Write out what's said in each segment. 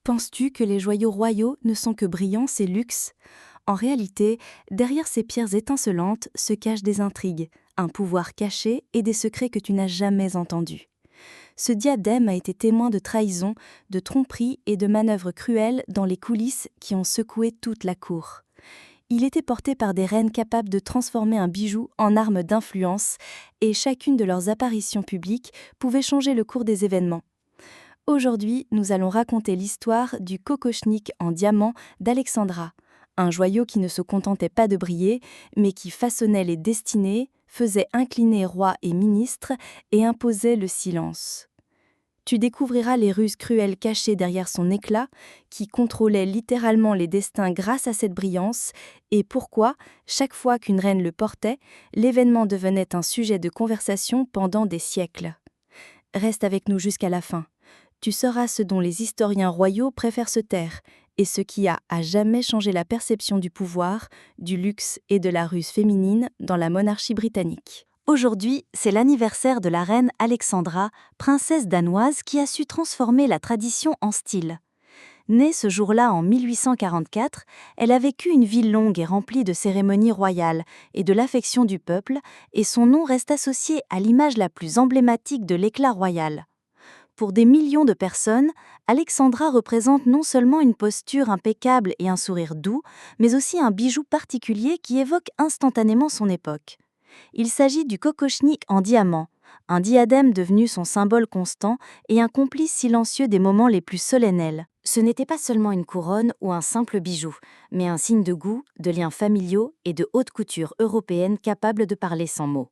Penses-tu que les joyaux royaux ne sont que brillance et luxe? En réalité, derrière ces pierres étincelantes se cachent des intrigues, un pouvoir caché et des secrets que tu n'as jamais entendus. Ce diadème a été témoin de trahison, de tromperies et de manœuvres cruelles dans les coulisses qui ont secoué toute la cour. Il était porté par des reines capables de transformer un bijou en arme d'influence, et chacune de leurs apparitions publiques pouvait changer le cours des événements. Aujourd'hui, nous allons raconter l'histoire du kokochnik en diamant d'Alexandra, un joyau qui ne se contentait pas de briller, mais qui façonnait les destinées, faisait incliner rois et ministres et imposait le silence. Tu découvriras les ruses cruelles cachées derrière son éclat, qui contrôlaient littéralement les destins grâce à cette brillance, et pourquoi, chaque fois qu'une reine le portait, l'événement devenait un sujet de conversation pendant des siècles. Reste avec nous jusqu'à la fin. Tu sauras ce dont les historiens royaux préfèrent se taire, et ce qui a à jamais changé la perception du pouvoir, du luxe et de la ruse féminine dans la monarchie britannique. Aujourd'hui, c'est l'anniversaire de la reine Alexandra, princesse danoise qui a su transformer la tradition en style. Née ce jour-là en 1844, elle a vécu une vie longue et remplie de cérémonies royales et de l'affection du peuple, et son nom reste associé à l'image la plus emblématique de l'éclat royal. Pour des millions de personnes, Alexandra représente non seulement une posture impeccable et un sourire doux, mais aussi un bijou particulier qui évoque instantanément son époque. Il s'agit du kokochnik en diamant, un diadème devenu son symbole constant et un complice silencieux des moments les plus solennels. Ce n'était pas seulement une couronne ou un simple bijou, mais un signe de goût, de liens familiaux et de haute couture européenne capable de parler sans mots.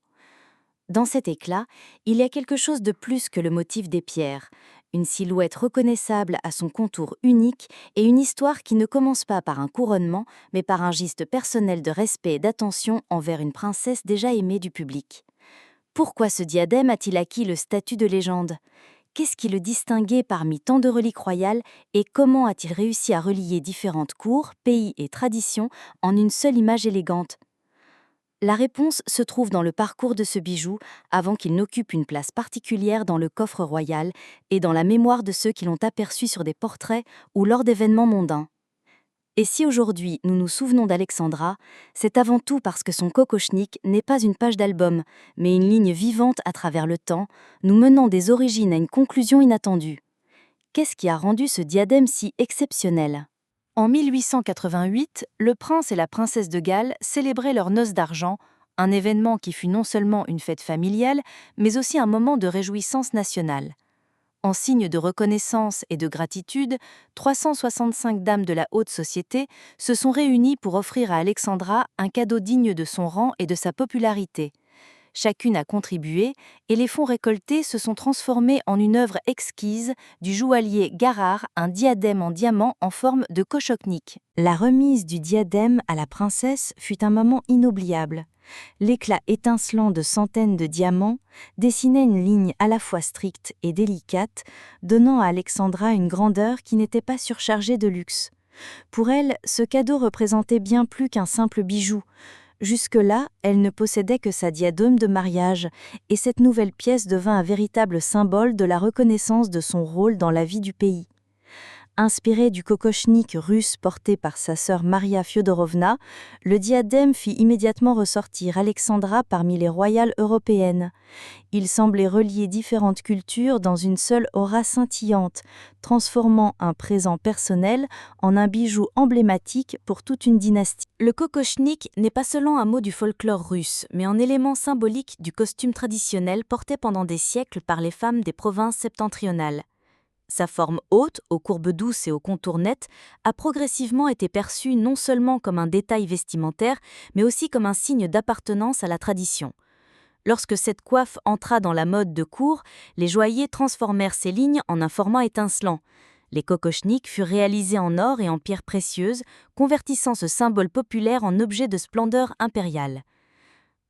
Dans cet éclat, il y a quelque chose de plus que le motif des pierres, une silhouette reconnaissable à son contour unique et une histoire qui ne commence pas par un couronnement, mais par un geste personnel de respect et d'attention envers une princesse déjà aimée du public. Pourquoi ce diadème a-t-il acquis le statut de légende? Qu'est-ce qui le distinguait parmi tant de reliques royales et comment a-t-il réussi à relier différentes cours, pays et traditions en une seule image élégante? La réponse se trouve dans le parcours de ce bijou avant qu'il n'occupe une place particulière dans le coffre royal et dans la mémoire de ceux qui l'ont aperçu sur des portraits ou lors d'événements mondains. Et si aujourd'hui nous nous souvenons d'Alexandra, c'est avant tout parce que son kokochnik n'est pas une page d'album, mais une ligne vivante à travers le temps, nous menant des origines à une conclusion inattendue. Qu'est-ce qui a rendu ce diadème si exceptionnel? En 1888, le prince et la princesse de Galles célébraient leurs noces d'argent, un événement qui fut non seulement une fête familiale, mais aussi un moment de réjouissance nationale. En signe de reconnaissance et de gratitude, 365 dames de la haute société se sont réunies pour offrir à Alexandra un cadeau digne de son rang et de sa popularité. Chacune a contribué, et les fonds récoltés se sont transformés en une œuvre exquise du joaillier Garrard, un diadème en diamant en forme de kokochnik. La remise du diadème à la princesse fut un moment inoubliable. L'éclat étincelant de centaines de diamants dessinait une ligne à la fois stricte et délicate, donnant à Alexandra une grandeur qui n'était pas surchargée de luxe. Pour elle, ce cadeau représentait bien plus qu'un simple bijou. Jusque-là, elle ne possédait que sa diadème de mariage, et cette nouvelle pièce devint un véritable symbole de la reconnaissance de son rôle dans la vie du pays. Inspiré du kokochnik russe porté par sa sœur Maria Fyodorovna, le diadème fit immédiatement ressortir Alexandra parmi les royales européennes. Il semblait relier différentes cultures dans une seule aura scintillante, transformant un présent personnel en un bijou emblématique pour toute une dynastie. Le kokochnik n'est pas seulement un mot du folklore russe, mais un élément symbolique du costume traditionnel porté pendant des siècles par les femmes des provinces septentrionales. Sa forme haute, aux courbes douces et aux contours nets, a progressivement été perçue non seulement comme un détail vestimentaire, mais aussi comme un signe d'appartenance à la tradition. Lorsque cette coiffe entra dans la mode de cour, les joailliers transformèrent ces lignes en un format étincelant. Les kokochniks furent réalisés en or et en pierres précieuses, convertissant ce symbole populaire en objet de splendeur impériale.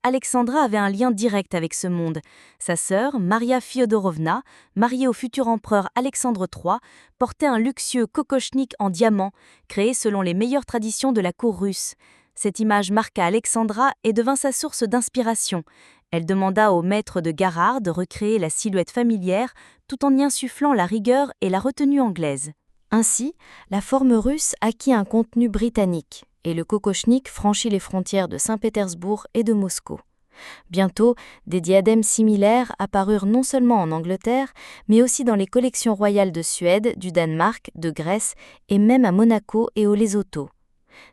Alexandra avait un lien direct avec ce monde. Sa sœur, Maria Fyodorovna, mariée au futur empereur Alexandre III, portait un luxueux kokochnik en diamant, créé selon les meilleures traditions de la cour russe. Cette image marqua Alexandra et devint sa source d'inspiration. Elle demanda au maître de Garrard de recréer la silhouette familière tout en y insufflant la rigueur et la retenue anglaise. Ainsi, la forme russe acquit un contenu britannique, et le kokochnik franchit les frontières de Saint-Pétersbourg et de Moscou. Bientôt, des diadèmes similaires apparurent non seulement en Angleterre, mais aussi dans les collections royales de Suède, du Danemark, de Grèce et même à Monaco et au Lesotho.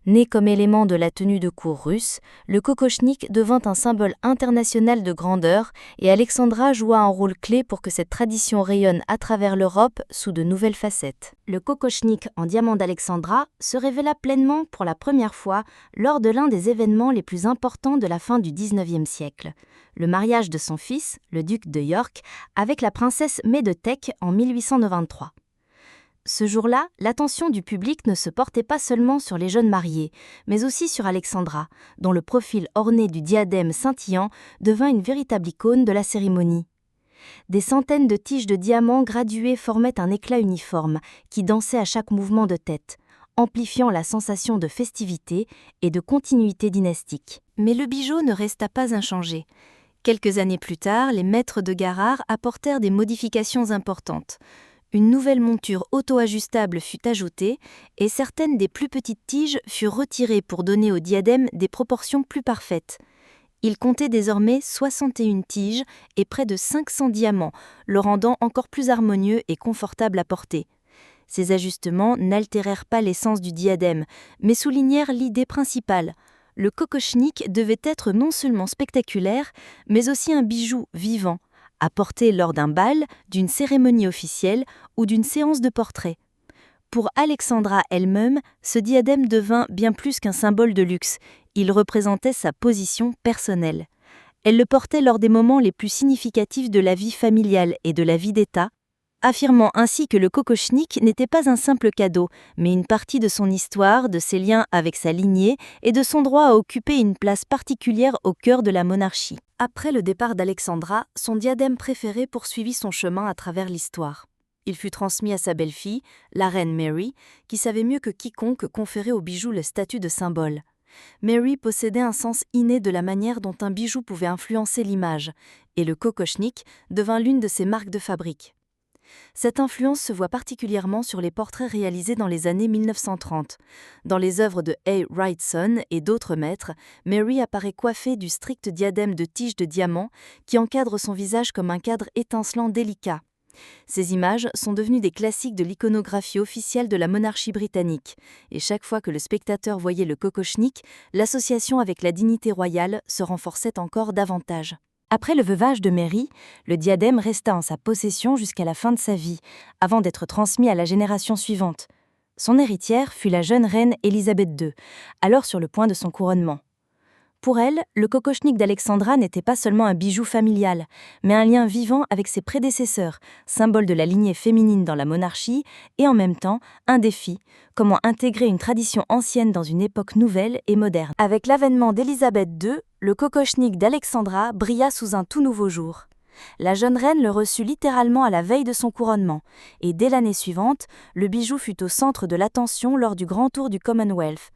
Né comme élément de la tenue de cour russe, le kokochnik devint un symbole international de grandeur et Alexandra joua un rôle clé pour que cette tradition rayonne à travers l'Europe sous de nouvelles facettes. Le kokochnik en diamant d'Alexandra se révéla pleinement pour la première fois lors de l'un des événements les plus importants de la fin du XIXe siècle, le mariage de son fils, le duc de York, avec la princesse Médéthèque en 1893. Ce jour-là, l'attention du public ne se portait pas seulement sur les jeunes mariés, mais aussi sur Alexandra, dont le profil orné du diadème scintillant devint une véritable icône de la cérémonie. Des centaines de tiges de diamants graduées formaient un éclat uniforme qui dansait à chaque mouvement de tête, amplifiant la sensation de festivité et de continuité dynastique. Mais le bijou ne resta pas inchangé. Quelques années plus tard, les maîtres de Garard apportèrent des modifications importantes. Une nouvelle monture auto-ajustable fut ajoutée et certaines des plus petites tiges furent retirées pour donner au diadème des proportions plus parfaites. Il comptait désormais 61 tiges et près de 500 diamants, le rendant encore plus harmonieux et confortable à porter. Ces ajustements n'altérèrent pas l'essence du diadème, mais soulignèrent l'idée principale. Le kokochnik devait être non seulement spectaculaire, mais aussi un bijou vivant, à porter lors d'un bal, d'une cérémonie officielle ou d'une séance de portrait. Pour Alexandra elle-même, ce diadème devint bien plus qu'un symbole de luxe. Il représentait sa position personnelle. Elle le portait lors des moments les plus significatifs de la vie familiale et de la vie d'État, affirmant ainsi que le kokochnik n'était pas un simple cadeau, mais une partie de son histoire, de ses liens avec sa lignée et de son droit à occuper une place particulière au cœur de la monarchie. Après le départ d'Alexandra, son diadème préféré poursuivit son chemin à travers l'histoire. Il fut transmis à sa belle-fille, la reine Mary, qui savait mieux que quiconque conférer au bijou le statut de symbole. Mary possédait un sens inné de la manière dont un bijou pouvait influencer l'image, et le kokochnik devint l'une de ses marques de fabrique. Cette influence se voit particulièrement sur les portraits réalisés dans les années 1930. Dans les œuvres de A. Wrightson et d'autres maîtres, Mary apparaît coiffée du strict diadème de tiges de diamant qui encadre son visage comme un cadre étincelant délicat. Ces images sont devenues des classiques de l'iconographie officielle de la monarchie britannique, et chaque fois que le spectateur voyait le kokochnik, l'association avec la dignité royale se renforçait encore davantage. Après le veuvage de Mary, le diadème resta en sa possession jusqu'à la fin de sa vie, avant d'être transmis à la génération suivante. Son héritière fut la jeune reine Élisabeth II, alors sur le point de son couronnement. Pour elle, le kokochnik d'Alexandra n'était pas seulement un bijou familial, mais un lien vivant avec ses prédécesseurs, symbole de la lignée féminine dans la monarchie, et en même temps, un défi, comment intégrer une tradition ancienne dans une époque nouvelle et moderne. Avec l'avènement d'Élisabeth II, le kokochnik d'Alexandra brilla sous un tout nouveau jour. La jeune reine le reçut littéralement à la veille de son couronnement, et dès l'année suivante, le bijou fut au centre de l'attention lors du grand tour du Commonwealth.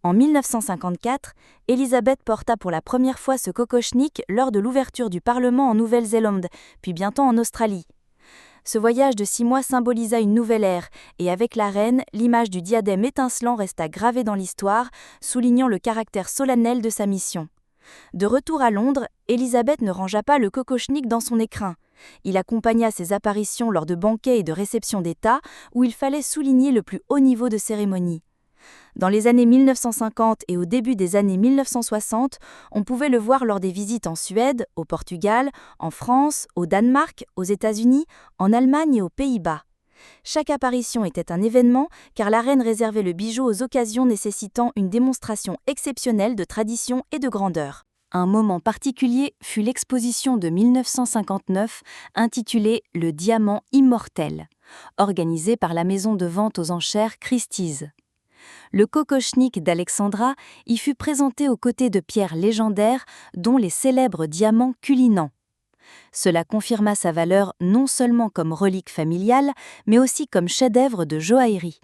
En 1954, Élisabeth porta pour la première fois ce kokochnik lors de l'ouverture du Parlement en Nouvelle-Zélande, puis bientôt en Australie. Ce voyage de 6 mois symbolisa une nouvelle ère, et avec la reine, l'image du diadème étincelant resta gravée dans l'histoire, soulignant le caractère solennel de sa mission. De retour à Londres, Élisabeth ne rangea pas le kokochnik dans son écrin. Il accompagna ses apparitions lors de banquets et de réceptions d'État, où il fallait souligner le plus haut niveau de cérémonie. Dans les années 1950 et au début des années 1960, on pouvait le voir lors des visites en Suède, au Portugal, en France, au Danemark, aux États-Unis, en Allemagne et aux Pays-Bas. Chaque apparition était un événement car la reine réservait le bijou aux occasions nécessitant une démonstration exceptionnelle de tradition et de grandeur. Un moment particulier fut l'exposition de 1959 intitulée « Le diamant immortel », organisée par la maison de vente aux enchères Christie's. Le kokochnik d'Alexandra y fut présenté aux côtés de pierres légendaires, dont les célèbres diamants Cullinan. Cela confirma sa valeur non seulement comme relique familiale, mais aussi comme chef-d'œuvre de joaillerie.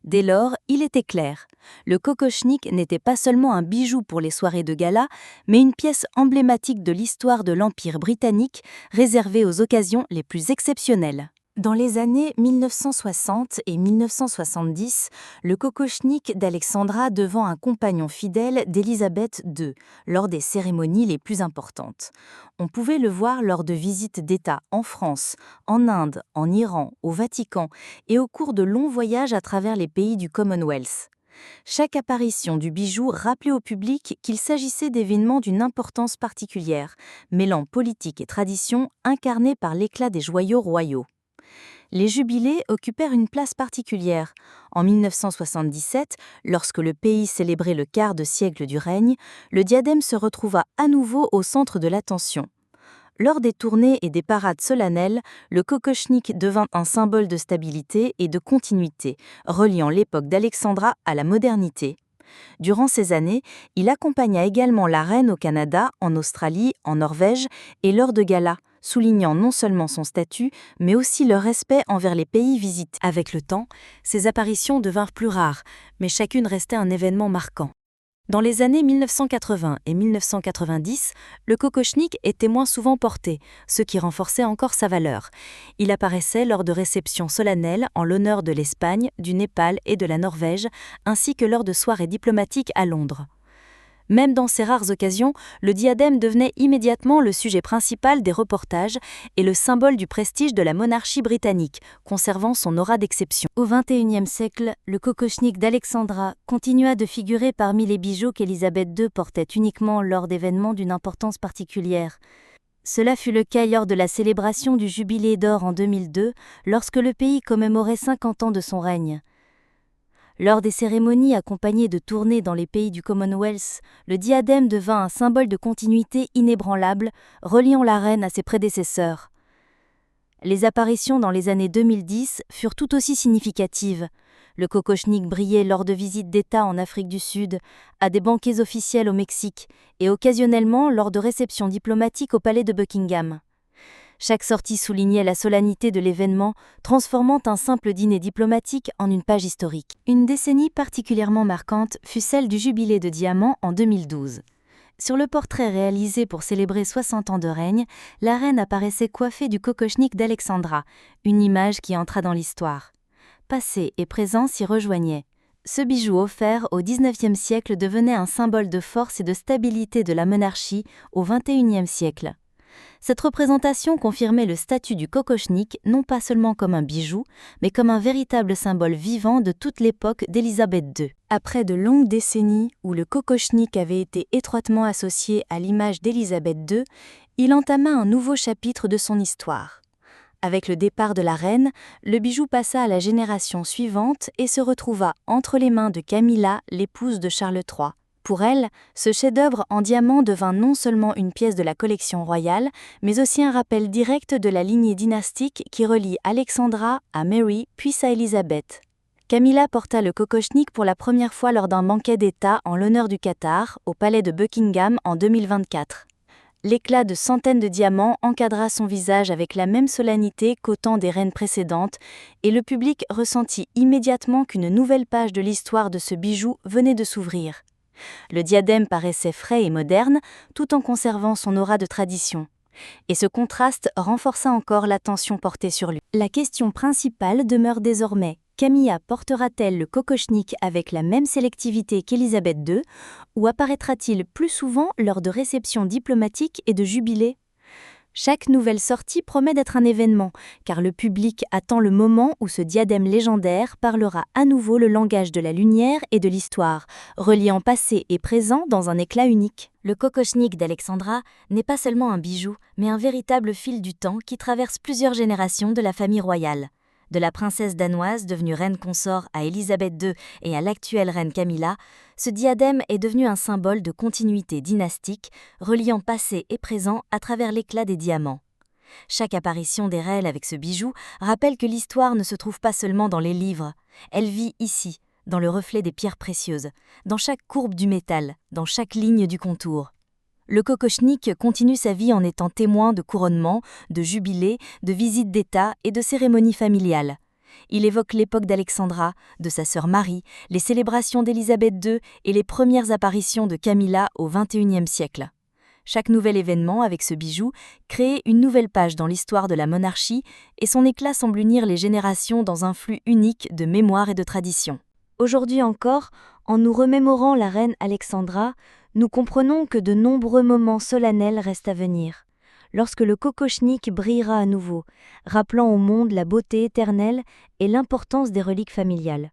Dès lors, il était clair, le kokochnik n'était pas seulement un bijou pour les soirées de gala, mais une pièce emblématique de l'histoire de l'Empire britannique, réservée aux occasions les plus exceptionnelles. Dans les années 1960 et 1970, le kokochnik d'Alexandra devint un compagnon fidèle d'Élisabeth II lors des cérémonies les plus importantes. On pouvait le voir lors de visites d'État en France, en Inde, en Iran, au Vatican et au cours de longs voyages à travers les pays du Commonwealth. Chaque apparition du bijou rappelait au public qu'il s'agissait d'événements d'une importance particulière, mêlant politique et tradition incarnés par l'éclat des joyaux royaux. Les jubilés occupèrent une place particulière. En 1977, lorsque le pays célébrait le quart de siècle du règne, le diadème se retrouva à nouveau au centre de l'attention. Lors des tournées et des parades solennelles, le kokochnik devint un symbole de stabilité et de continuité, reliant l'époque d'Alexandra à la modernité. Durant ces années, il accompagna également la reine au Canada, en Australie, en Norvège et lors de galas, soulignant non seulement son statut, mais aussi le respect envers les pays visités. Avec le temps, ces apparitions devinrent plus rares, mais chacune restait un événement marquant. Dans les années 1980 et 1990, le kokochnik était moins souvent porté, ce qui renforçait encore sa valeur. Il apparaissait lors de réceptions solennelles en l'honneur de l'Espagne, du Népal et de la Norvège, ainsi que lors de soirées diplomatiques à Londres. Même dans ces rares occasions, le diadème devenait immédiatement le sujet principal des reportages et le symbole du prestige de la monarchie britannique, conservant son aura d'exception. Au XXIe siècle, le kokochnik d'Alexandra continua de figurer parmi les bijoux qu'Élisabeth II portait uniquement lors d'événements d'une importance particulière. Cela fut le cas lors de la célébration du Jubilé d'or en 2002, lorsque le pays commémorait 50 ans de son règne. Lors des cérémonies accompagnées de tournées dans les pays du Commonwealth, le diadème devint un symbole de continuité inébranlable, reliant la reine à ses prédécesseurs. Les apparitions dans les années 2010 furent tout aussi significatives. Le kokochnik brillait lors de visites d'État en Afrique du Sud, à des banquets officiels au Mexique et occasionnellement lors de réceptions diplomatiques au palais de Buckingham. Chaque sortie soulignait la solennité de l'événement, transformant un simple dîner diplomatique en une page historique. Une décennie particulièrement marquante fut celle du Jubilé de diamant en 2012. Sur le portrait réalisé pour célébrer 60 ans de règne, la reine apparaissait coiffée du kokochnik d'Alexandra, une image qui entra dans l'histoire. Passé et présent s'y rejoignaient. Ce bijou offert au XIXe siècle devenait un symbole de force et de stabilité de la monarchie au XXIe siècle. Cette représentation confirmait le statut du kokochnik non pas seulement comme un bijou, mais comme un véritable symbole vivant de toute l'époque d'Élisabeth II. Après de longues décennies où le kokochnik avait été étroitement associé à l'image d'Élisabeth II, il entama un nouveau chapitre de son histoire. Avec le départ de la reine, le bijou passa à la génération suivante et se retrouva entre les mains de Camilla, l'épouse de Charles III. Pour elle, ce chef-d'œuvre en diamant devint non seulement une pièce de la collection royale, mais aussi un rappel direct de la lignée dynastique qui relie Alexandra à Mary puis à Élisabeth. Camilla porta le kokochnik pour la première fois lors d'un banquet d'État en l'honneur du Qatar, au palais de Buckingham en 2024. L'éclat de centaines de diamants encadra son visage avec la même solennité qu'au temps des reines précédentes, et le public ressentit immédiatement qu'une nouvelle page de l'histoire de ce bijou venait de s'ouvrir. Le diadème paraissait frais et moderne, tout en conservant son aura de tradition. Et ce contraste renforça encore l'attention portée sur lui. La question principale demeure désormais: Camilla portera-t-elle le kokochnik avec la même sélectivité qu'Élisabeth II, ou apparaîtra-t-il plus souvent lors de réceptions diplomatiques et de jubilés ? Chaque nouvelle sortie promet d'être un événement, car le public attend le moment où ce diadème légendaire parlera à nouveau le langage de la lumière et de l'histoire, reliant passé et présent dans un éclat unique. Le kokochnik d'Alexandra n'est pas seulement un bijou, mais un véritable fil du temps qui traverse plusieurs générations de la famille royale. De la princesse danoise devenue reine consort à Élisabeth II et à l'actuelle reine Camilla, ce diadème est devenu un symbole de continuité dynastique, reliant passé et présent à travers l'éclat des diamants. Chaque apparition des reines avec ce bijou rappelle que l'histoire ne se trouve pas seulement dans les livres, elle vit ici, dans le reflet des pierres précieuses, dans chaque courbe du métal, dans chaque ligne du contour. Le kokochnik continue sa vie en étant témoin de couronnements, de jubilés, de visites d'État et de cérémonies familiales. Il évoque l'époque d'Alexandra, de sa sœur Marie, les célébrations d'Élisabeth II et les premières apparitions de Camilla au XXIe siècle. Chaque nouvel événement avec ce bijou crée une nouvelle page dans l'histoire de la monarchie et son éclat semble unir les générations dans un flux unique de mémoire et de tradition. Aujourd'hui encore, en nous remémorant la reine Alexandra, nous comprenons que de nombreux moments solennels restent à venir. Lorsque le kokoschnik brillera à nouveau, rappelant au monde la beauté éternelle et l'importance des reliques familiales.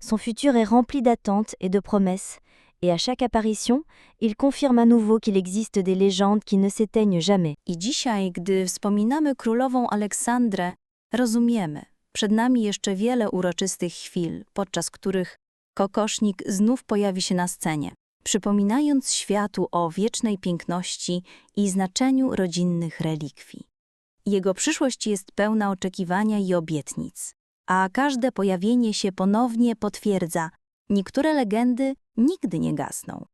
Son futur est rempli d'attentes et de promesses, et à chaque apparition, il confirme à nouveau qu'il existe des légendes qui ne s'éteignent jamais. I dzisiaj, gdy wspominamy królową Aleksandrę, rozumiemy, przed nami jeszcze wiele uroczystych chwil, podczas których kokosznik znów pojawi się na scenie, przypominając światu o wiecznej piękności i znaczeniu rodzinnych relikwii. Jego przyszłość jest pełna oczekiwania i obietnic, a każde pojawienie się ponownie potwierdza, niektóre legendy nigdy nie gasną.